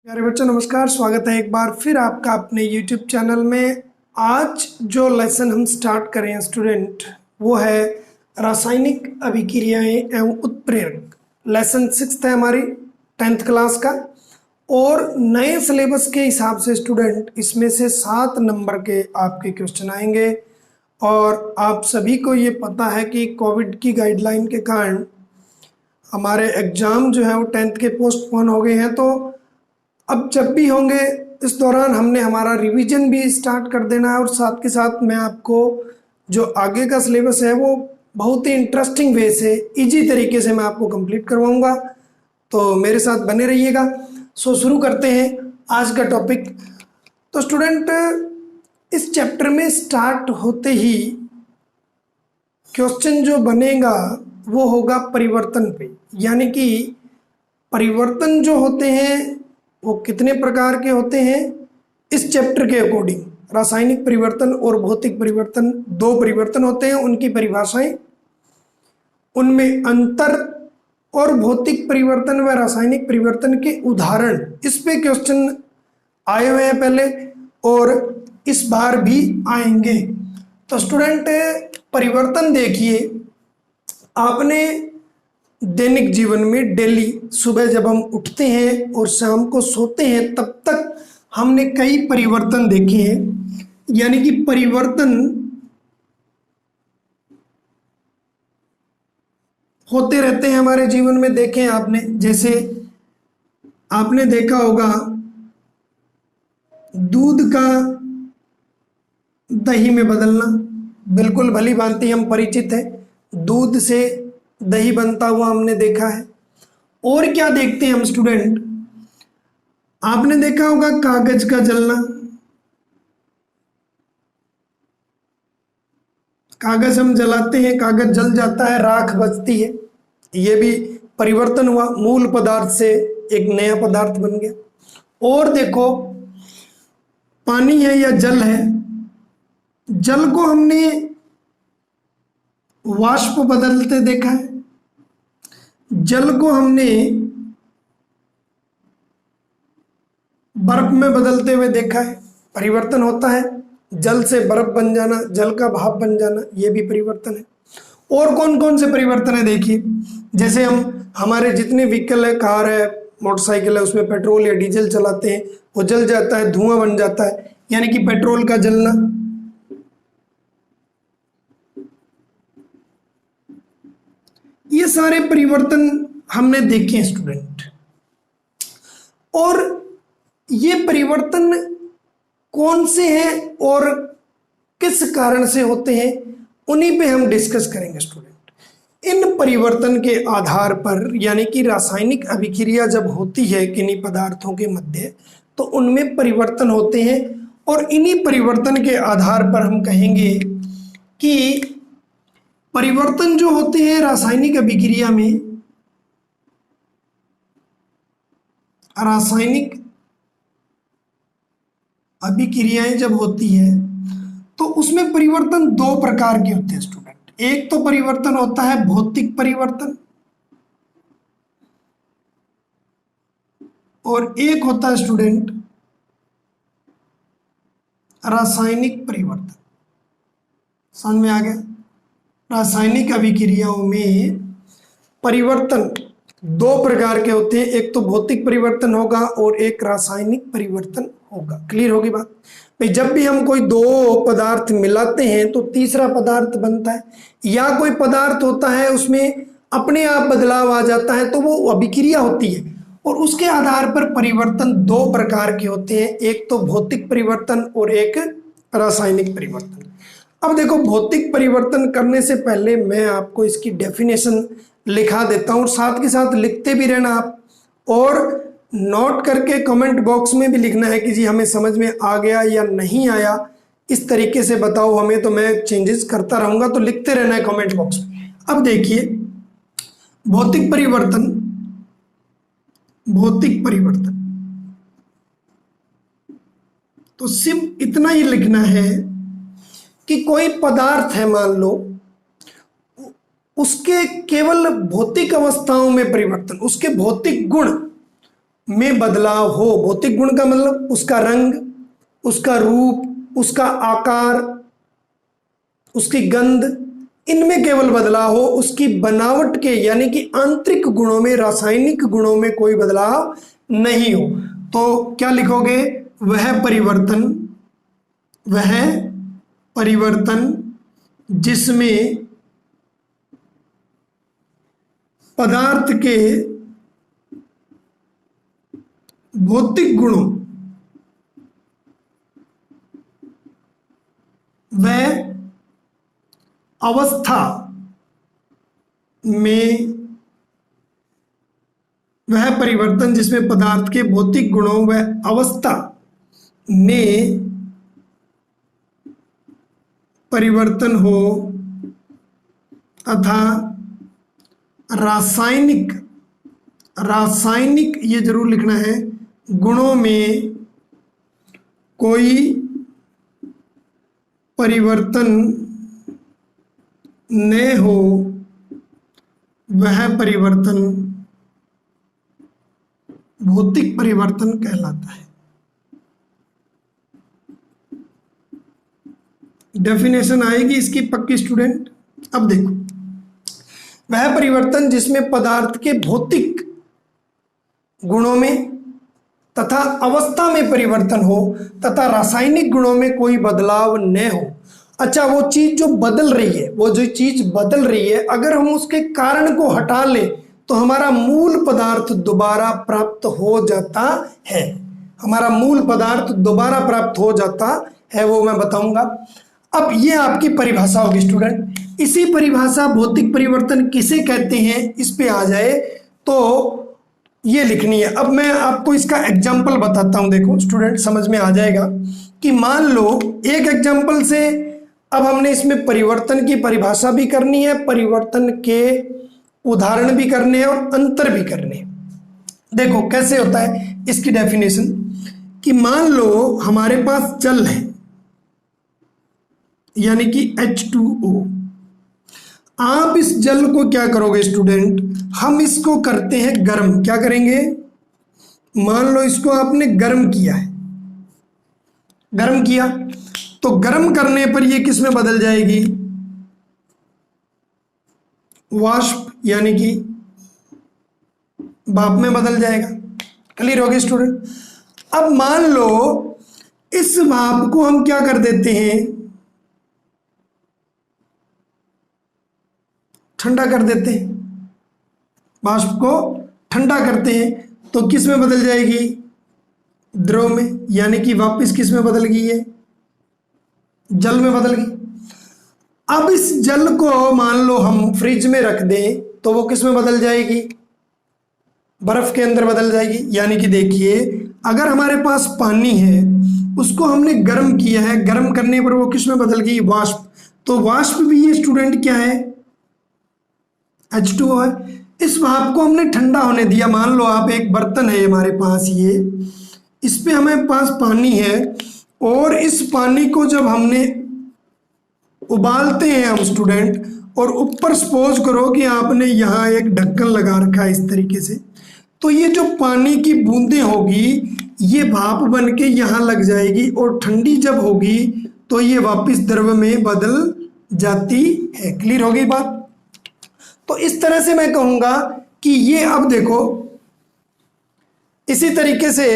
प्यारे बच्चों नमस्कार, स्वागत है एक बार फिर आपका अपने YouTube चैनल में। आज जो लेसन हम स्टार्ट करें हैं स्टूडेंट, वो है रासायनिक अभिक्रियाएं एवं उत्प्रेरक। लेसन 6 है हमारी 10th क्लास का, और नए सिलेबस के हिसाब से स्टूडेंट इसमें से 7 नंबर के आपके क्वेश्चन आएंगे। और आप सभी को ये पता है कि कोविड की गाइडलाइन के कारण हमारे एग्ज़ाम जो है वो 10th के पोस्टपोन हो गए हैं। तो अब जब भी होंगे इस दौरान हमने हमारा रिवीजन भी स्टार्ट कर देना है, और साथ के साथ मैं आपको जो आगे का सिलेबस है वो बहुत ही इंटरेस्टिंग वे से इजी तरीके से मैं आपको कंप्लीट करवाऊंगा। तो मेरे साथ बने रहिएगा। शुरू करते हैं आज का टॉपिक। तो स्टूडेंट, इस चैप्टर में स्टार्ट होते ही क्वेश्चन जो बनेगा वो होगा परिवर्तन पे, यानी कि परिवर्तन जो होते हैं वो कितने प्रकार के होते हैं इस चैप्टर के अकॉर्डिंग। रासायनिक परिवर्तन और भौतिक परिवर्तन, 2 परिवर्तन होते हैं, उनकी परिभाषाएं, उनमें अंतर, और भौतिक परिवर्तन व रासायनिक परिवर्तन के उदाहरण, इस पे क्वेश्चन आए हुए हैं पहले और इस बार भी आएंगे। तो स्टूडेंट, परिवर्तन देखिए, आपने दैनिक जीवन में डेली सुबह जब हम उठते हैं और शाम को सोते हैं तब तक हमने कई परिवर्तन देखे हैं, यानी कि परिवर्तन होते रहते हैं हमारे जीवन में। देखें आपने, जैसे आपने देखा होगा दूध का दही में बदलना, बिल्कुल भली भांति हम परिचित हैं। दूध से दही बनता हुआ हमने देखा है। और क्या देखते हैं हम स्टूडेंट, आपने देखा होगा कागज का जलना, कागज हम जलाते हैं, कागज जल जाता है, राख बचती है, ये भी परिवर्तन हुआ, मूल पदार्थ से एक नया पदार्थ बन गया। और देखो, पानी है या जल है, जल को हमने वाष्प बदलते देखा है, जल को हमने बर्फ में बदलते हुए देखा है, परिवर्तन होता है। जल से बर्फ बन जाना, जल का भाप बन जाना, ये भी परिवर्तन है। और कौन कौन से परिवर्तन है देखिए, जैसे हमारे जितने व्हीकल है, कार है, मोटरसाइकिल है, उसमें पेट्रोल या डीजल चलाते हैं, वो जल जाता है, धुआं बन जाता है, यानी कि पेट्रोल का जलना। ये सारे परिवर्तन हमने देखे हैं स्टूडेंट। और ये परिवर्तन कौन से हैं और किस कारण से होते हैं, उन्हीं पे हम डिस्कस करेंगे स्टूडेंट। इन परिवर्तन के आधार पर, यानी कि रासायनिक अभिक्रिया जब होती है किन्हीं पदार्थों के मध्य, तो उनमें परिवर्तन होते हैं। और इन्हीं परिवर्तन के आधार पर हम कहेंगे कि परिवर्तन जो होते हैं रासायनिक अभिक्रिया में, रासायनिक अभिक्रियाएं जब होती है तो उसमें परिवर्तन 2 प्रकार के होते हैं स्टूडेंट। एक तो परिवर्तन होता है भौतिक परिवर्तन, और एक होता है स्टूडेंट रासायनिक परिवर्तन। समझ में आ गया? रासायनिक अभिक्रियाओं में परिवर्तन 2 प्रकार के होते हैं, एक तो भौतिक परिवर्तन होगा और एक रासायनिक परिवर्तन होगा। क्लियर होगी बात भाई? जब भी हम कोई 2 पदार्थ मिलाते हैं तो तीसरा पदार्थ बनता है, या कोई पदार्थ होता है उसमें अपने आप बदलाव आ जाता है, तो वो अभिक्रिया होती है। और उसके आधार पर परिवर्तन 2 प्रकार के होते हैं, एक तो भौतिक परिवर्तन और एक रासायनिक परिवर्तन। अब देखो, भौतिक परिवर्तन करने से पहले मैं आपको इसकी डेफिनेशन लिखा देता हूँ, और साथ के साथ लिखते भी रहना आप, और नोट करके कमेंट बॉक्स में भी लिखना है कि जी हमें समझ में आ गया या नहीं आया, इस तरीके से बताओ हमें, तो मैं चेंजेस करता रहूँगा। तो लिखते रहना है कमेंट बॉक्स में। अब देखिए, भौतिक परिवर्तन, भौतिक परिवर्तन तो सिर्फ इतना ही लिखना है कि कोई पदार्थ है, मान लो, उसके केवल भौतिक अवस्थाओं में परिवर्तन, उसके भौतिक गुण में बदलाव हो, भौतिक गुण का मतलब उसका रंग, उसका रूप, उसका आकार, उसकी गंध, इनमें केवल बदलाव हो, उसकी बनावट के यानी कि आंतरिक गुणों में, रासायनिक गुणों में कोई बदलाव नहीं हो, तो क्या लिखोगे? वह परिवर्तन जिसमें पदार्थ के भौतिक गुणों व अवस्था में, वह परिवर्तन जिसमें पदार्थ के भौतिक गुणों व अवस्था में परिवर्तन हो तथा रासायनिक ये जरूर लिखना है, गुणों में कोई परिवर्तन न हो, वह परिवर्तन भौतिक परिवर्तन कहलाता है। डेफिनेशन आएगी इसकी पक्की स्टूडेंट। अब देखो, वह परिवर्तन जिसमें पदार्थ के भौतिक गुणों में तथा अवस्था में परिवर्तन हो तथा रासायनिक गुणों में कोई बदलाव न हो। अच्छा, वो चीज जो बदल रही है, वो जो चीज बदल रही है, अगर हम उसके कारण को हटा ले तो हमारा मूल पदार्थ दोबारा प्राप्त हो जाता है। हमारा मूल पदार्थ दोबारा प्राप्त हो जाता है, वो मैं बताऊंगा। अब ये आपकी परिभाषा होगी स्टूडेंट। इसी परिभाषा भौतिक परिवर्तन किसे कहते हैं, इस पे आ जाए तो ये लिखनी है। अब मैं आपको इसका एग्जाम्पल बताता हूं, देखो स्टूडेंट समझ में आ जाएगा कि मान लो एक एग्जाम्पल से अब हमने इसमें परिवर्तन की परिभाषा भी करनी है, परिवर्तन के उदाहरण भी करने हैं और अंतर भी करने हैं। देखो कैसे होता है इसकी डेफिनेशन, कि मान लो हमारे पास जल है यानी कि H2O। आप इस जल को क्या करोगे स्टूडेंट, हम इसको करते हैं गर्म। क्या करेंगे? मान लो इसको आपने गर्म किया है, गर्म किया तो गर्म करने पर ये किस में बदल जाएगी? वाष्प यानी कि भाप में बदल जाएगा। क्लियर हो गया स्टूडेंट? अब मान लो इस भाप को हम क्या कर देते हैं, ठंडा कर देते हैं, वाष्प को ठंडा करते हैं तो किस में बदल जाएगी? द्रव में, यानी कि वापस किस में बदल गई है? जल में बदल गई। अब इस जल को मान लो हम फ्रिज में रख दें तो वो किस में बदल जाएगी? बर्फ के अंदर बदल जाएगी। यानी कि देखिए, अगर हमारे पास पानी है, उसको हमने गर्म किया है, गर्म करने पर वो किस में बदल गई? वाष्प। तो वाष्प भी ये स्टूडेंट क्या है? H2O है। इस भाप को हमने ठंडा होने दिया। मान लो आप एक बर्तन है हमारे पास, ये इस पे हमारे पास पानी है और इस पानी को जब हमने उबालते हैं हम स्टूडेंट, और ऊपर सपोज करो कि आपने यहाँ एक ढक्कन लगा रखा है इस तरीके से, तो ये जो पानी की बूंदें होगी ये भाप बन के यहाँ लग जाएगी और ठंडी जब होगी तो ये वापस द्रव में बदल जाती है। क्लियर होगी बात? तो इस तरह से मैं कहूँगा कि ये, अब देखो इसी तरीके से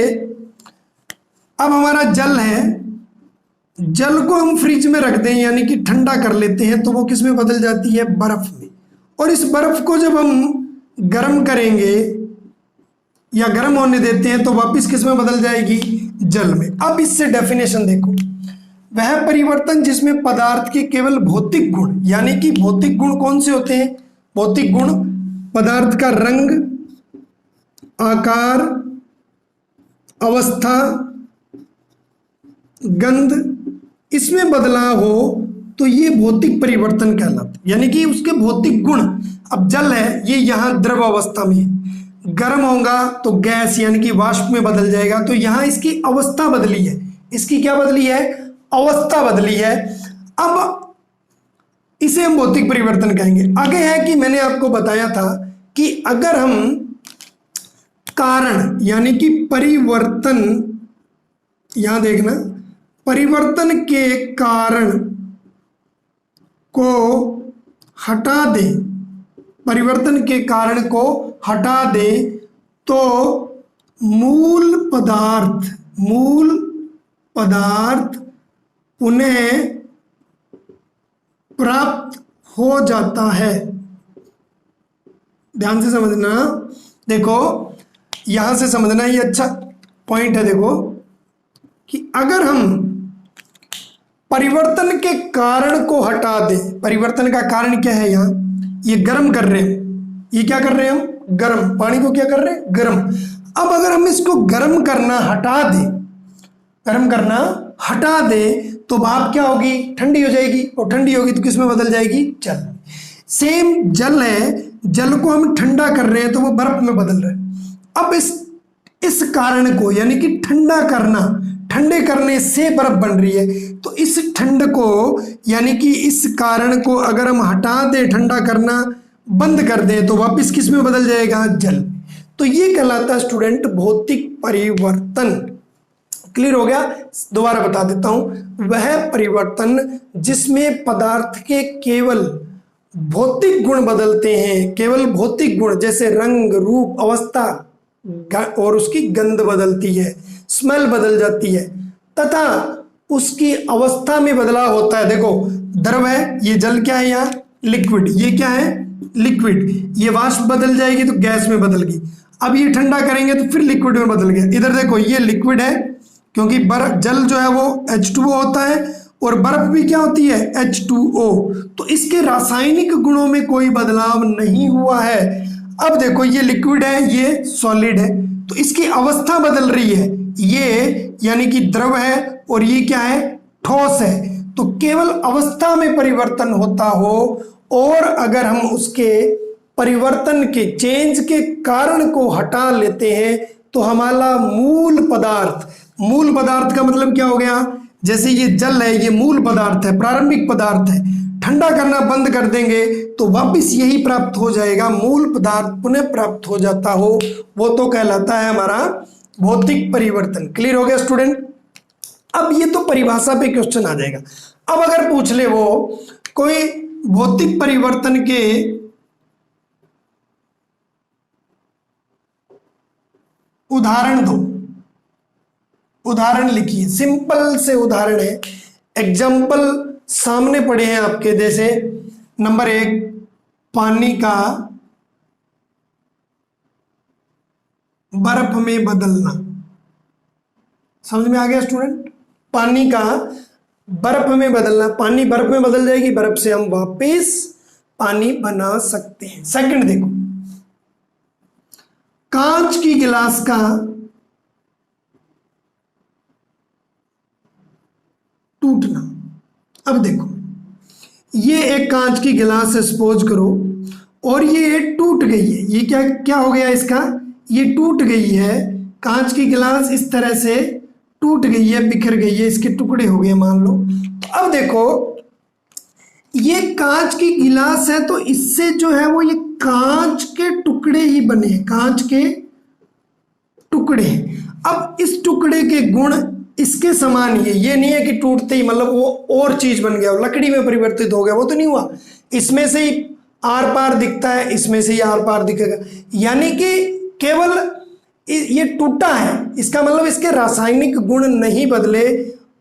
अब हमारा जल है, जल को हम फ्रिज में रख दें यानी कि ठंडा कर लेते हैं तो वो किस में बदल जाती है? बर्फ में। और इस बर्फ को जब हम गर्म करेंगे या गर्म होने देते हैं तो वापस किस में बदल जाएगी? जल में। अब इससे डेफिनेशन देखो, वह परिवर्तन जिसमें पदार्थ के केवल भौतिक गुण, यानी कि भौतिक गुण कौन से होते हैं? भौतिक गुण पदार्थ का रंग, आकार, अवस्था, गंध, इसमें बदलाव हो तो ये भौतिक परिवर्तन कहलाता है। यानी कि उसके भौतिक गुण, अब जल है ये यहाँ द्रव अवस्था में है, गर्म होगा तो गैस यानी कि वाष्प में बदल जाएगा, तो यहाँ इसकी अवस्था बदली है। इसकी क्या बदली है? अवस्था बदली है। अब इसे हम भौतिक परिवर्तन कहेंगे। आगे है कि मैंने आपको बताया था कि अगर हम कारण यानी कि परिवर्तन, यहां देखना, परिवर्तन के कारण को हटा दे, परिवर्तन के कारण को हटा दे तो मूल पदार्थ पुनः प्राप्त हो जाता है। ध्यान से समझना, देखो यहां से समझना, ये अच्छा पॉइंट है। देखो कि अगर हम परिवर्तन के कारण को हटा दें, परिवर्तन का कारण क्या है, यहाँ ये गर्म कर रहे हैं, ये क्या कर रहे हैं हम, गर्म, पानी को क्या कर रहे हैं, गर्म। अब अगर हम इसको गर्म करना हटा दें, गर्म करना हटा दें तो भाप क्या होगी, ठंडी हो जाएगी, और ठंडी होगी तो किस में बदल जाएगी, जल। सेम जल है, जल को हम ठंडा कर रहे हैं तो वो बर्फ में बदल रहे हैं। अब इस कारण को यानी कि ठंडा करना, ठंडे करने से बर्फ बन रही है, तो इस ठंड को यानी कि इस कारण को अगर हम हटा दें, ठंडा करना बंद कर दें तो वापस किस में बदल जाएगा, जल। तो ये कहलाता है स्टूडेंट भौतिक परिवर्तन। क्लियर हो गया? दोबारा बता देता हूं, वह परिवर्तन जिसमें पदार्थ के केवल भौतिक गुण बदलते हैं, केवल भौतिक गुण, जैसे रंग, रूप, अवस्था और उसकी गंध बदलती है, स्मेल बदल जाती है, तथा उसकी अवस्था में बदलाव होता है। देखो द्रव है, ये जल क्या है, यहाँ लिक्विड, ये क्या है, लिक्विड, ये वाष्प बदल जाएगी तो गैस में बदल गई। अब ये ठंडा करेंगे तो फिर लिक्विड में बदल गया। इधर देखो ये लिक्विड है, क्योंकि बर्फ, जल जो है वो H2O होता है, और बर्फ भी क्या होती है, H2O। तो इसके रासायनिक गुणों में कोई बदलाव नहीं हुआ है। अब देखो ये लिक्विड है, ये सॉलिड है, तो इसकी अवस्था बदल रही है, ये यानी कि द्रव है और ये क्या है, ठोस है। तो केवल अवस्था में परिवर्तन होता हो, और अगर हम उसके परिवर्तन के, चेंज के कारण को हटा लेते हैं तो हमारा मूल पदार्थ, मूल पदार्थ का मतलब क्या हो गया, जैसे ये जल है, ये मूल पदार्थ है, प्रारंभिक पदार्थ है, ठंडा करना बंद कर देंगे तो वापस यही प्राप्त हो जाएगा, मूल पदार्थ पुनः प्राप्त हो जाता हो, वो तो कहलाता है हमारा भौतिक परिवर्तन। क्लियर हो गया स्टूडेंट? अब ये तो परिभाषा पे क्वेश्चन आ जाएगा। अब अगर पूछ ले वो कोई भौतिक परिवर्तन के उदाहरण दो, उदाहरण लिखिए, सिंपल से उदाहरण है, एग्जाम्पल सामने पड़े हैं आपके। जैसे नंबर 1, पानी का बर्फ में बदलना। समझ में आ गया स्टूडेंट? पानी का बर्फ में बदलना, पानी बर्फ में बदल जाएगी, बर्फ से हम वापस पानी बना सकते हैं। सेकंड देखो, कांच की गिलास का टूटना। अब देखो ये एक कांच की गिलास है, सपोज करो, और ये टूट गई है, ये क्या क्या हो गया इसका, ये टूट गई है, कांच की गिलास इस तरह से टूट गई है, बिखर गई है, इसके टुकड़े हो गए मान लो। तो अब देखो ये कांच की गिलास है, तो इससे जो है वो ये कांच के टुकड़े ही बने, कांच के टुकड़े। अब इस टुकड़े के गुण इसके समान ही है, ये नहीं है कि टूटते ही मतलब वो और चीज बन गया, लकड़ी में परिवर्तित हो गया, वो तो नहीं हुआ। इसमें से ही आर पार दिखता है, इसमें से ही आर पार दिखेगा, यानी कि केवल ये टूटा है, इसका मतलब इसके रासायनिक गुण नहीं बदले,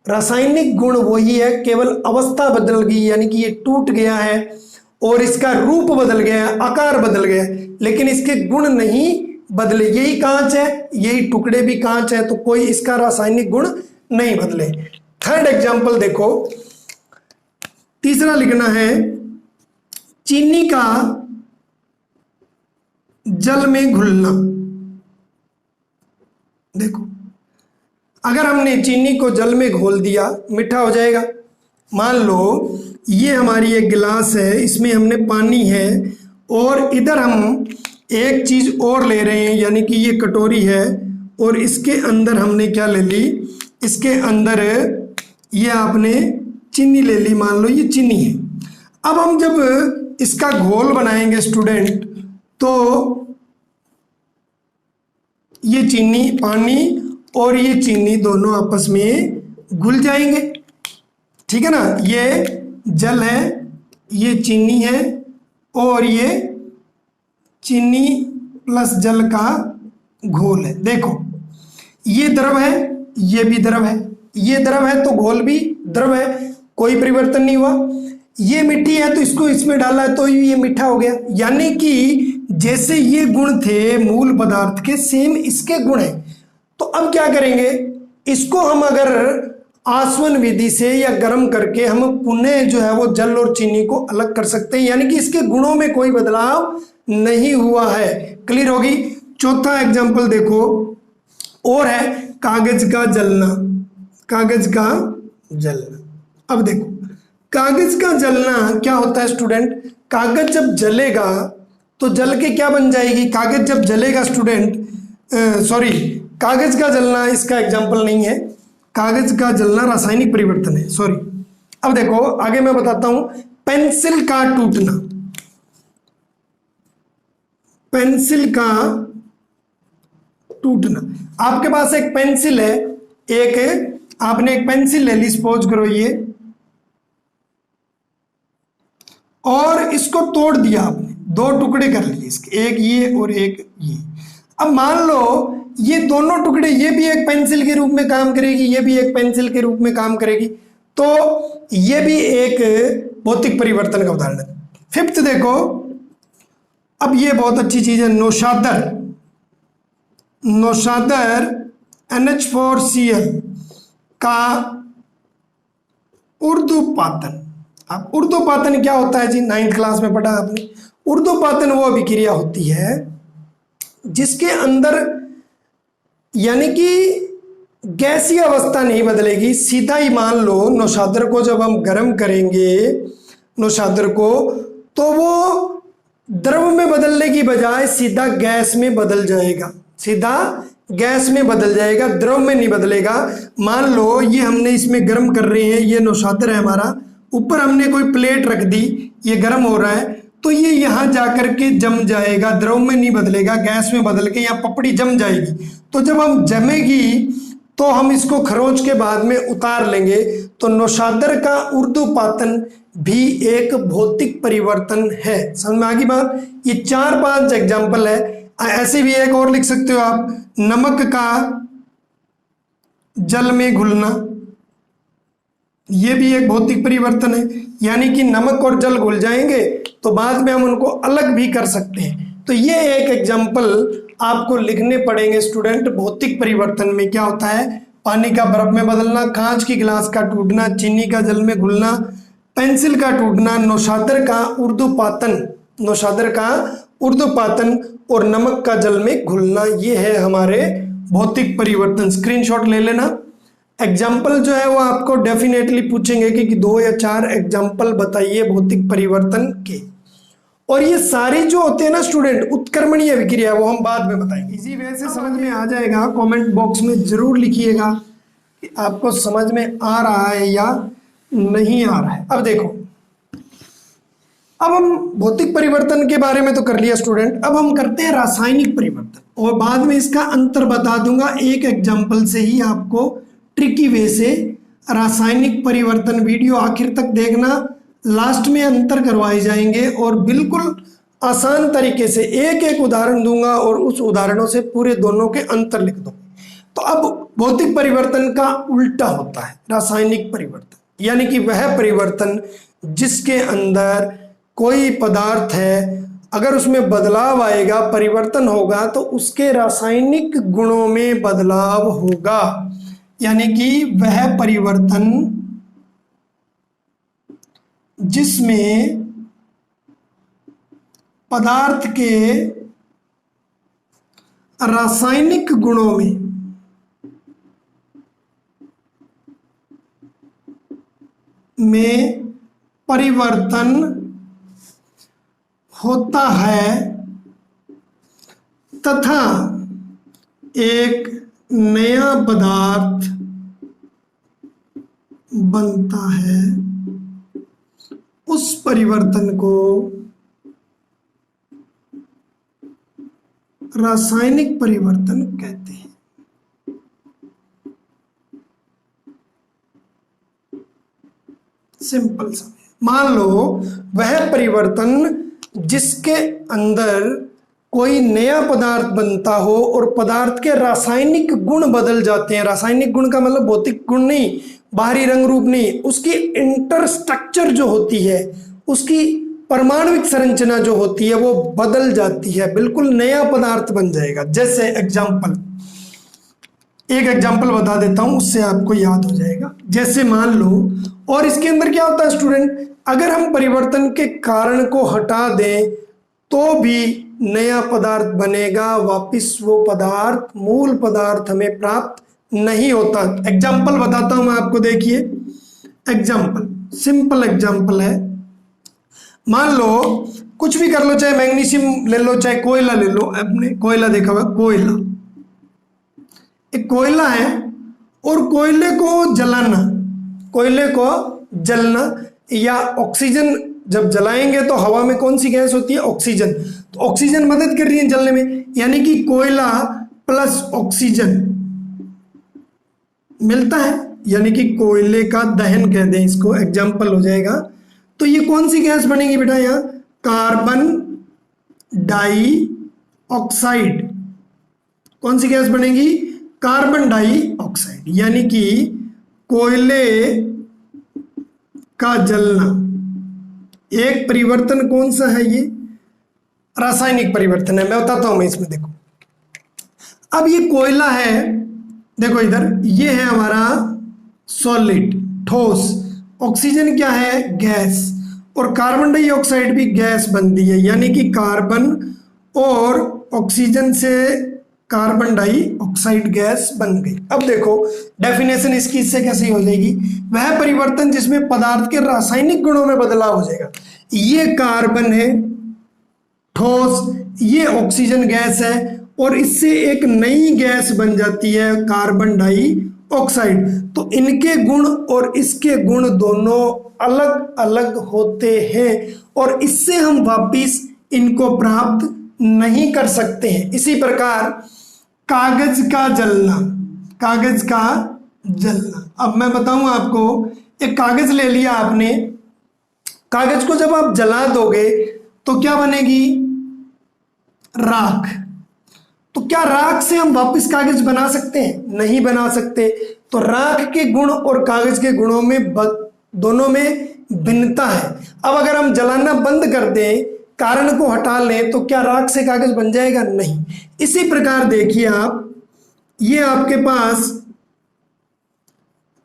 रासायनिक गुण वही है, केवल अवस्था बदल गई, यानी कि ये टूट गया है और इसका रूप बदल गया है, आकार बदल गया है, लेकिन इसके गुण नहीं बदले। यही कांच है, यही टुकड़े भी कांच है, तो कोई इसका रासायनिक गुण नहीं बदले। थर्ड एग्जांपल देखो, तीसरा लिखना है, चीनी का जल में घुलना। देखो अगर हमने चीनी को जल में घोल दिया, मीठा हो जाएगा। मान लो ये हमारी एक गिलास है, इसमें हमने पानी है, और इधर हम एक चीज और ले रहे हैं, यानी कि ये कटोरी है, और इसके अंदर हमने क्या ले ली, इसके अंदर ये आपने चीनी ले ली, मान लो ये चीनी है। अब हम जब इसका घोल बनाएंगे स्टूडेंट, तो ये चीनी, पानी और ये चीनी दोनों आपस में घुल जाएंगे, ठीक है ना। ये जल है, ये चीनी है, और ये चीनी प्लस जल का घोल है। देखो ये द्रव है, ये भी द्रव है, ये द्रव है तो घोल भी द्रव है, कोई परिवर्तन नहीं हुआ। ये मिट्टी है तो इसको इसमें डाला है तो ये मीठा हो गया। यानी कि जैसे ये गुण थे मूल पदार्थ के, सेम इसके गुण है। तो अब क्या करेंगे, इसको हम अगर आसवन विधि से या गर्म करके हम पुनः जो है वो जल और चीनी को अलग कर सकते हैं, यानी कि इसके गुणों में कोई बदलाव नहीं हुआ है। क्लियर होगी। चौथा एग्जांपल देखो, और है कागज का जलना। कागज का जलना, अब देखो कागज का जलना क्या होता है स्टूडेंट। कागज जब जलेगा तो जल के क्या बन जाएगी, कागज जब जलेगा स्टूडेंट, सॉरी, कागज का जलना इसका एग्जाम्पल नहीं है, कागज का जलना रासायनिक परिवर्तन है, सॉरी। अब देखो आगे मैं बताता हूं, पेंसिल का टूटना। पेंसिल का टूटना, आपके पास एक पेंसिल है, आपने एक पेंसिल ले ली, सपोज करो ये, और इसको तोड़ दिया आपने, दो टुकड़े कर लिए इसके, एक ये और एक ये। अब मान लो ये दोनों टुकड़े, ये भी एक पेंसिल के रूप में काम करेगी, ये भी एक पेंसिल के रूप में काम करेगी, तो ये भी एक भौतिक परिवर्तन का उदाहरण है। फिफ्थ देखो, अब ये बहुत अच्छी चीज है, नौशादर। नौशादर NH4Cl का ऊर्ध्वपातन। अब ऊर्ध्वपातन क्या होता है जी, 9th क्लास में पढ़ा आपने। ऊर्ध्वपातन वो अभिक्रिया होती है जिसके अंदर यानी कि गैसीय अवस्था नहीं बदलेगी, सीधा ही मान लो नौशादर को जब हम गर्म करेंगे, नौशादर को, तो वो द्रव में बदलने की बजाय सीधा गैस में बदल जाएगा, सीधा गैस में बदल जाएगा, द्रव में नहीं बदलेगा। मान लो ये हमने इसमें गर्म कर रहे हैं, ये नौशादर है हमारा, ऊपर हमने कोई प्लेट रख दी, ये गर्म हो रहा है, तो ये यहाँ जाकर के जम जाएगा, द्रव में नहीं बदलेगा, गैस में बदल के यहाँ पपड़ी जम जाएगी। तो जब हम जमेगी तो हम इसको खरोंच के बाद में उतार लेंगे। तो नौशादर का ऊर्ध्वपातन भी एक भौतिक परिवर्तन है। समझ में आ गई बात। ये 4-5 एग्जाम्पल है। ऐसे भी एक और लिख सकते हो आप, नमक का जल में घुलना, ये भी एक भौतिक परिवर्तन है, यानी कि नमक और जल घुल जाएंगे तो बाद में हम उनको अलग भी कर सकते हैं। तो ये एक एग्जाम्पल आपको लिखने पड़ेंगे स्टूडेंट। भौतिक परिवर्तन में क्या होता है, पानी का बर्फ में बदलना, कांच की गिलास का टूटना, चीनी का जल में घुलना, पेंसिल का टूटना, नौशादर का ऊर्ध्वपातन, नौशादर का ऊर्ध्वपातन और नमक का जल में घुलना, ये है हमारे भौतिक परिवर्तन। स्क्रीनशॉट ले लेना। एग्जाम्पल जो है वो आपको डेफिनेटली पूछेंगे कि 2 या 4 एग्जाम्पल बताइए भौतिक परिवर्तन के। और ये सारी जो होते हैं ना स्टूडेंट, उत्क्रमणीय अभिक्रिया, वो हम बाद में बताएंगे। इसी वजह से समझ में आ जाएगा। कमेंट बॉक्स में जरूर लिखिएगा कि आपको समझ में आ रहा है या नहीं आ रहा है। अब देखो, अब हम भौतिक परिवर्तन के बारे में तो कर लिया स्टूडेंट, अब हम करते हैं रासायनिक परिवर्तन, और बाद में इसका अंतर बता दूंगा एक एग्जाम्पल से ही आपको, ट्रिकी वे से। रासायनिक परिवर्तन वीडियो आखिर तक देखना, लास्ट में अंतर करवाए जाएंगे और बिल्कुल आसान तरीके से एक एक उदाहरण दूंगा और उस उदाहरणों से पूरे दोनों के अंतर लिख दो। तो अब भौतिक परिवर्तन का उल्टा होता है रासायनिक परिवर्तन, यानी कि वह परिवर्तन जिसके अंदर कोई पदार्थ है, अगर उसमें बदलाव आएगा, परिवर्तन होगा, तो उसके रासायनिक गुणों में बदलाव होगा। यानी कि वह परिवर्तन जिसमें पदार्थ के रासायनिक गुणों में परिवर्तन होता है तथा एक नया पदार्थ बनता है, उस परिवर्तन को रासायनिक परिवर्तन कहते हैं। सिंपल सा। मान लो वह परिवर्तन जिसके अंदर कोई नया पदार्थ बनता हो और पदार्थ के रासायनिक गुण बदल जाते हैं। रासायनिक गुण का मतलब भौतिक गुण नहीं, बाहरी रंग रूप नहीं, उसकी इंटरस्ट्रक्चर जो होती है, उसकी परमाणुविक संरचना जो होती है वो बदल जाती है, बिल्कुल नया पदार्थ बन जाएगा। जैसे एक एग्जाम्पल बता देता हूं, उससे आपको याद हो जाएगा। जैसे मान लो, और इसके अंदर क्या होता है स्टूडेंट, अगर हम परिवर्तन के कारण को हटा दें तो भी नया पदार्थ बनेगा, वापिस वो पदार्थ मूल पदार्थ हमें प्राप्त नहीं होता। एग्जाम्पल बताता हूं मैं आपको, देखिए एग्जाम्पल, सिंपल एग्जाम्पल है। मान लो कुछ भी कर लो, चाहे मैग्नीशियम ले लो, चाहे कोयला ले लो। आपने कोयला देखा हुआ, कोयला, एक कोयला है और कोयले को जलना या ऑक्सीजन, जब जलाएंगे तो हवा में कौन सी गैस होती है, ऑक्सीजन। तो ऑक्सीजन मदद कर रही है जलने में, यानी कि कोयला प्लस ऑक्सीजन मिलता है, यानी कि कोयले का दहन कह दें इसको, एग्जाम्पल हो जाएगा। तो ये कौन सी गैस बनेगी बेटा, यहाँ कार्बन डाइऑक्साइड। कौन सी गैस बनेगी, कार्बन डाइऑक्साइड, यानी कि कोयले का जलना। एक परिवर्तन कौन सा है, ये रासायनिक परिवर्तन है। मैं बताता हूं मैं इसमें, देखो अब ये कोयला है, देखो इधर ये है हमारा सॉलिड, ठोस। ऑक्सीजन क्या है, गैस, और कार्बन डाइऑक्साइड भी गैस बनती है, यानी कि कार्बन और ऑक्सीजन से कार्बन डाइऑक्साइड गैस बन गई। अब देखो डेफिनेशन इसकी इससे कैसी हो जाएगी, वह परिवर्तन जिसमें पदार्थ के रासायनिक गुणों में बदलाव हो जाएगा। ये कार्बन है ठोस, ये ऑक्सीजन गैस है, और इससे एक नई गैस बन जाती है कार्बन डाइऑक्साइड। तो इनके गुण और इसके गुण दोनों अलग अलग होते हैं, और इससे हम वापिस इनको प्राप्त नहीं कर सकते हैं। इसी प्रकार कागज का जलना, अब मैं बताऊं आपको, एक कागज ले लिया आपने, कागज को जब आप जला दोगे तो क्या बनेगी, राख। तो क्या राख से हम वापस कागज बना सकते हैं, नहीं बना सकते। तो राख के गुण और कागज के गुणों में दोनों में भिन्नता है। अब अगर हम जलाना बंद कर दें, कारण को हटा लें, तो क्या राख से कागज बन जाएगा, नहीं। इसी प्रकार देखिए आप, ये आपके पास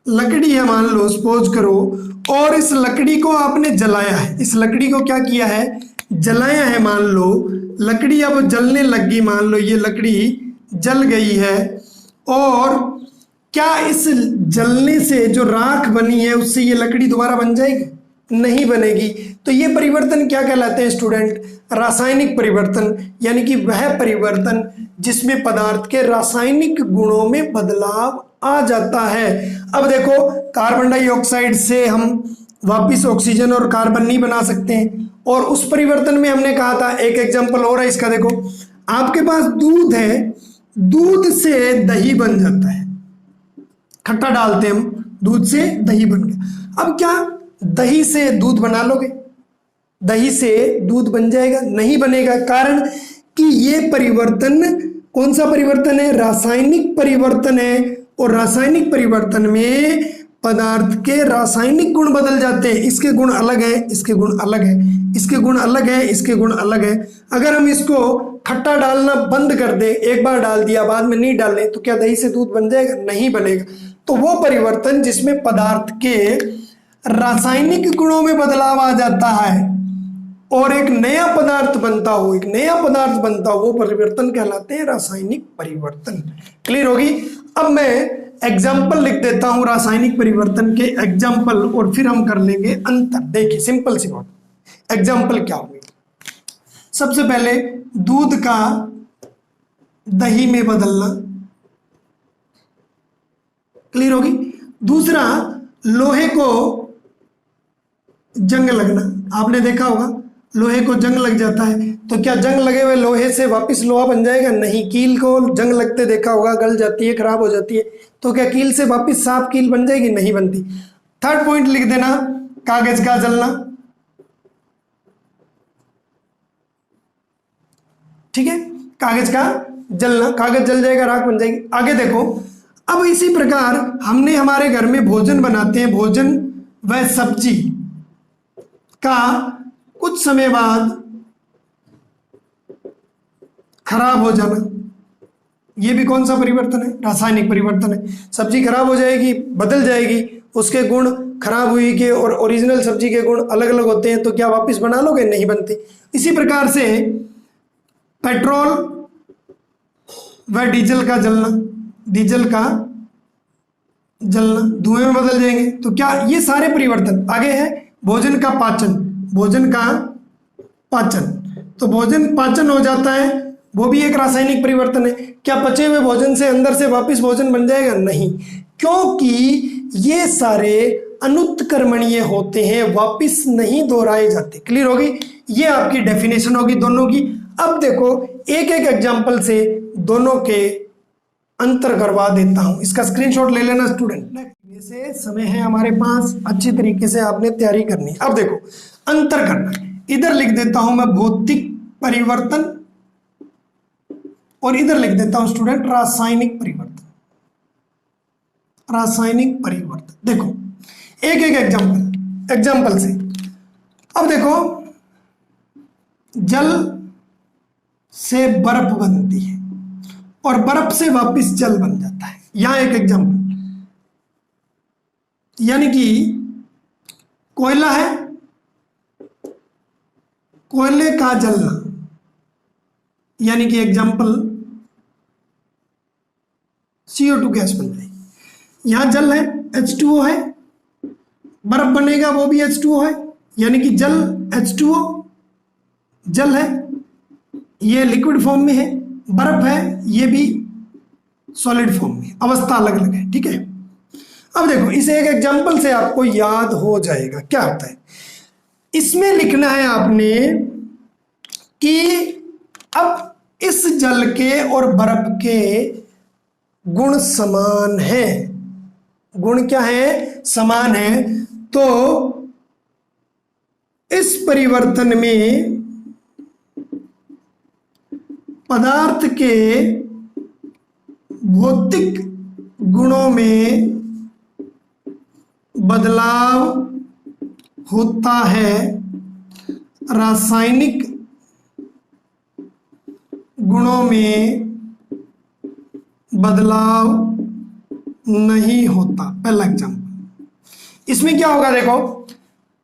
लकड़ी है, मान लो सपोज करो, और इस लकड़ी को आपने जलाया है, इस लकड़ी को क्या किया है, जलाया है। मान लो लकड़ी अब जलने लग गई, मान लो ये लकड़ी जल गई है, और क्या इस जलने से जो राख बनी है उससे ये लकड़ी दोबारा बन जाएगी, नहीं बनेगी। तो ये परिवर्तन क्या कहलाते हैं स्टूडेंट, रासायनिक परिवर्तन, यानी कि वह परिवर्तन जिसमें पदार्थ के रासायनिक गुणों में बदलाव आ जाता है। अब देखो कार्बन डाइऑक्साइड से हम वापिस ऑक्सीजन और कार्बन नहीं बना सकते हैं, और उस परिवर्तन में हमने कहा था, एक एग्जांपल और है इसका, देखो आपके पास दूध है, दूध से दही बन जाता है, खट्टा डालते हैं हम, दूध से दही बन गया। अब क्या दही से दूध बना लोगे, दही से दूध बन जाएगा, नहीं बनेगा। कारण कि ये परिवर्तन कौन सा परिवर्तन है, रासायनिक परिवर्तन है, और रासायनिक परिवर्तन में पदार्थ के रासायनिक गुण बदल जाते हैं। इसके गुण अलग है, इसके गुण अलग है, इसके गुण अलग है, इसके गुण अलग है। अगर हम इसको खट्टा डालना बंद कर दें, एक बार डाल दिया बाद में नहीं डालें, तो क्या दही से दूध बन जाएगा, नहीं बनेगा। तो वो परिवर्तन जिसमें पदार्थ के रासायनिक गुणों में बदलाव आ जाता है और एक नया पदार्थ बनता हो, वो परिवर्तन कहलाते हैं रासायनिक परिवर्तन। क्लियर होगी। अब मैं एग्जाम्पल लिख देता हूं रासायनिक परिवर्तन के एग्जाम्पल, और फिर हम कर लेंगे अंतर। देखिए सिंपल सी बात, एग्जाम्पल क्या होगी। सबसे पहले दूध का दही में बदलना, क्लियर होगी। दूसरा लोहे को जंग लगना, आपने देखा होगा लोहे को जंग लग जाता है, तो क्या जंग लगे हुए लोहे से वापस लोहा बन जाएगा? नहीं। कील को जंग लगते देखा होगा, गल जाती है, खराब हो जाती है, तो क्या कील से वापस साफ कील बन जाएगी? नहीं बनती। थर्ड पॉइंट लिख देना, कागज का जलना। ठीक है, कागज का जलना, कागज जल जाएगा, राख बन जाएगी। आगे देखो, अब इसी प्रकार हमने हमारे घर में भोजन बनाते हैं, भोजन व सब्जी का कुछ समय बाद खराब हो जाना, ये भी कौन सा परिवर्तन है? रासायनिक परिवर्तन है। सब्जी खराब हो जाएगी, बदल जाएगी, उसके गुण खराब हुई के और ओरिजिनल सब्जी के गुण अलग अलग होते हैं, तो क्या वापस बना लोगे? नहीं बनते। इसी प्रकार से पेट्रोल व डीजल का जलना, डीजल का जलना धुएं में बदल जाएंगे, तो क्या ये सारे परिवर्तन। आगे है भोजन का पाचन, भोजन का पाचन, तो भोजन पाचन हो जाता है, वो भी एक रासायनिक परिवर्तन है। क्या पचे हुए भोजन से अंदर से वापस भोजन बन जाएगा? नहीं, क्योंकि ये सारे अनुत्क्रमणीय होते हैं, वापस नहीं दोहराए जाते। क्लियर होगी? ये आपकी डेफिनेशन होगी दोनों की। अब देखो, एक एक एग्जाम्पल से दोनों के अंतर करवा देता हूं, इसका स्क्रीनशॉट ले लेना स्टूडेंट। से समय है हमारे पास, अच्छी तरीके से आपने तैयारी करनी है। अब देखो, अंतर करना, इधर लिख देता हूं मैं भौतिक परिवर्तन और इधर लिख देता हूं स्टूडेंट रासायनिक परिवर्तन। रासायनिक परिवर्तन, देखो एक एक एग्जाम्पल से। अब देखो, जल से बर्फ बनती है और बर्फ से वापस जल बन जाता है। यहां एक एग्जाम्पल, यानी कि कोयला है, कोयले का जलना, यानी कि एग्जाम्पल CO2 गैस बन जाएगी। यहां जल है, H2O है, बर्फ बनेगा, वो भी H2O है, यानी कि जल H2O जल है, ये लिक्विड फॉर्म में है, बर्फ है, ये भी सॉलिड फॉर्म में, अवस्था अलग अलग है। ठीक है, अब देखो, इस एक एग्जाम्पल से आपको याद हो जाएगा क्या होता है। इसमें लिखना है आपने कि अब इस जल के और बर्फ के गुण समान है। गुण क्या है? समान है। तो इस परिवर्तन में पदार्थ के भौतिक गुणों में बदलाव होता है, रासायनिक गुणों में बदलाव नहीं होता। पहला एग्जाम्पल, इसमें क्या होगा? देखो,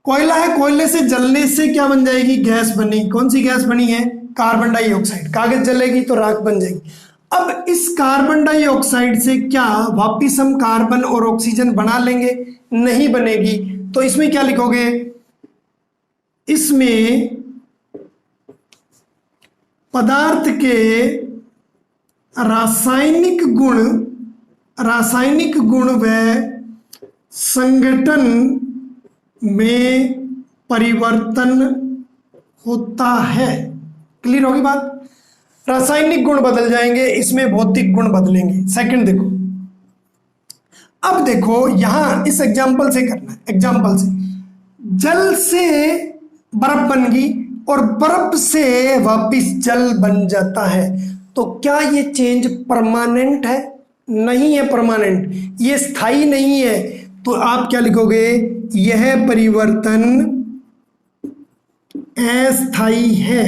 कोयला है, कोयले से जलने से क्या बन जाएगी? गैस बनी। कौन सी गैस बनी है? Carbon dioxide. कागज जलेगी तो राख बन जाएगी। अब इस कार्बन डाइऑक्साइड से क्या वापिस हम कार्बन और ऑक्सीजन बना लेंगे? नहीं बनेगी। तो इसमें क्या लिखोगे? इसमें पदार्थ के रासायनिक गुण व संगठन में परिवर्तन होता है। क्लियर होगी बात? रासायनिक गुण बदल जाएंगे, इसमें भौतिक गुण बदलेंगे। सेकंड देखो, अब देखो यहां इस एग्जाम्पल से करना है। एग्जाम्पल से जल से बर्फ बन गई और बर्फ से वापिस जल बन जाता है, तो क्या ये चेंज परमानेंट है? नहीं है परमानेंट, ये स्थायी नहीं है। तो आप क्या लिखोगे? यह परिवर्तन अस्थायी है,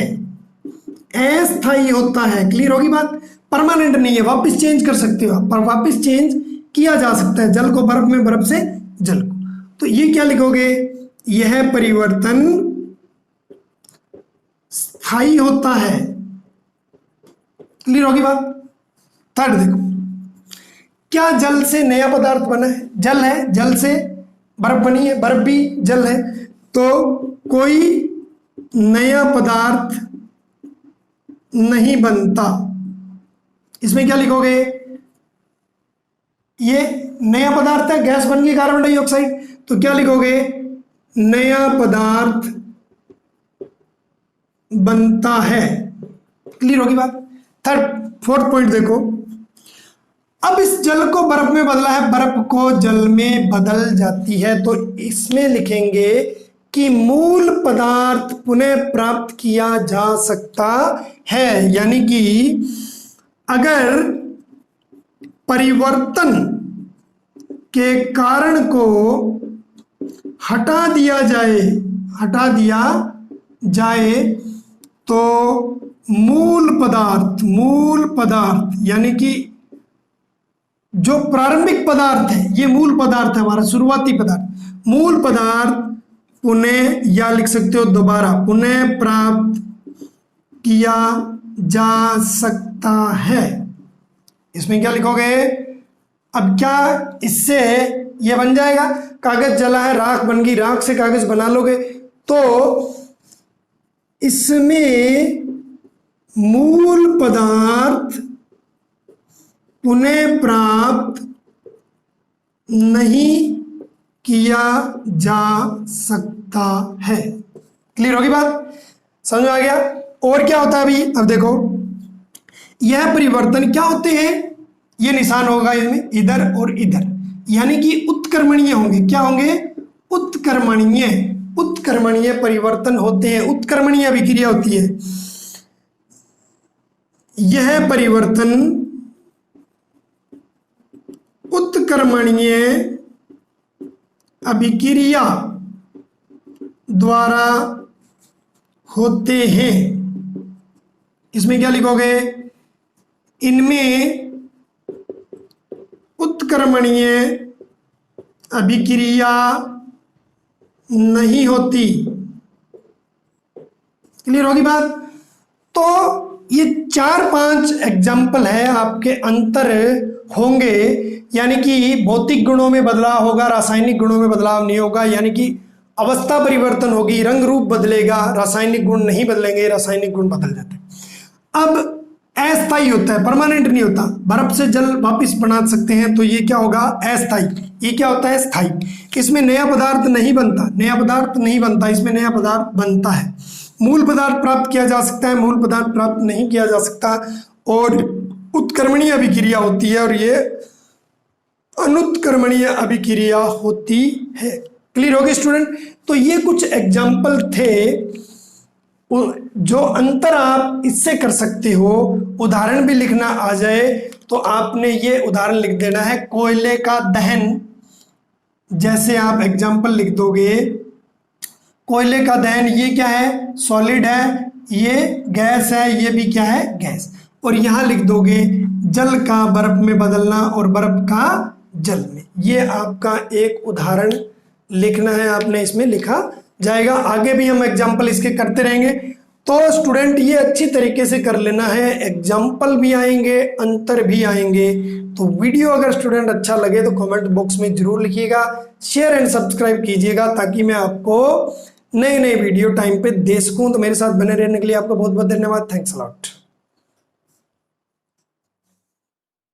अस्थायी होता है। क्लियर होगी बात? परमानेंट नहीं है, वापस चेंज कर सकते हो, पर वापस चेंज किया जा सकता है, जल को बर्फ में, बर्फ से जल को। तो ये क्या लिखोगे? यह परिवर्तन स्थायी होता है। क्लियर होगी बात? थर्ड देखो, क्या जल से नया पदार्थ बना है? जल है, जल से बर्फ बनी है, बर्फ भी जल है, तो कोई नया पदार्थ नहीं बनता। इसमें क्या लिखोगे? ये नया पदार्थ है, गैस बन गई कार्बन डाइऑक्साइड, तो क्या लिखोगे? नया पदार्थ बनता है। क्लियर होगी बात। फोर्थ पॉइंट देखो, अब इस जल को बर्फ में बदला है, बर्फ को जल में बदल जाती है, तो इसमें लिखेंगे कि मूल पदार्थ पुनः प्राप्त किया जा सकता है। यानी कि अगर परिवर्तन के कारण को हटा दिया जाए तो मूल पदार्थ यानी कि जो प्रारंभिक पदार्थ है, ये मूल पदार्थ है हमारा शुरुआती पदार्थ, मूल पदार्थ पुनः, या लिख सकते हो दोबारा, पुनः प्राप्त किया जा सकता है। इसमें क्या लिखोगे? अब क्या इससे ये बन जाएगा, कागज जला है, राख बन गई, राख से कागज बना लोगे, तो इसमें मूल पदार्थ पुनः प्राप्त नहीं किया जा सकता है। क्लियर होगी बात? समझ में आ गया? और क्या होता है अभी? अब देखो, यह परिवर्तन क्या होते हैं, ये निशान होगा इसमें इधर और इधर, यानी कि उत्क्रमणीय होंगे। क्या होंगे? उत्क्रमणीय परिवर्तन होते हैं, उत्क्रमणीय अभिक्रिया होती है। यह परिवर्तन उत्क्रमणीय अभिक्रिया द्वारा होते हैं। इसमें क्या लिखोगे? इनमें उत्क्रमणीय अभिक्रिया नहीं होती। क्लियर होगी बात? तो ये 4-5 एग्जाम्पल है, आपके अंतर होंगे, यानी कि भौतिक गुणों में बदलाव होगा, रासायनिक गुणों में बदलाव नहीं होगा, यानी कि अवस्था परिवर्तन होगी, रंग रूप बदलेगा, रासायनिक गुण नहीं बदलेंगे, रासायनिक गुण बदल जाते हैं। अब अस्थायी होता है, परमानेंट नहीं होता। बर्फ से जल वापस बना सकते हैं, तो ये क्या होगा? अस्थायी। ये क्या होता है? स्थायी। इसमें नया पदार्थ नहीं बनता, इसमें नया पदार्थ बनता है। मूल पदार्थ प्राप्त किया जा सकता है, मूल पदार्थ प्राप्त नहीं किया जा सकता, और उत्क्रमणीय अभिक्रिया होती है, और ये अनुत्क्रमणीय अभिक्रिया होती है। क्लियर हो गए स्टूडेंट? तो ये कुछ एग्जाम्पल थे जो अंतर आप इससे कर सकते हो। उदाहरण भी लिखना आ जाए तो आपने ये उदाहरण लिख देना है, कोयले का दहन। जैसे आप एग्जाम्पल लिख दोगे, कोयले का दहन, ये क्या है? सॉलिड है, ये गैस है, ये भी क्या है? गैस। और यहाँ लिख दोगे जल का बर्फ में बदलना और बर्फ का जल में। ये आपका एक उदाहरण लिखना है, आपने इसमें लिखा जाएगा। आगे भी हम एग्जाम्पल इसके करते रहेंगे। तो स्टूडेंट ये अच्छी तरीके से कर लेना है, एग्जाम्पल भी आएंगे, अंतर भी आएंगे। तो वीडियो अगर स्टूडेंट अच्छा लगे तो कमेंट बॉक्स में जरूर लिखिएगा, शेयर एंड सब्सक्राइब कीजिएगा, ताकि मैं आपको नए नए वीडियो टाइम पे दे सकूं। तो मेरे साथ बने रहने के लिए आपका बहुत बहुत धन्यवाद। Thanks a lot.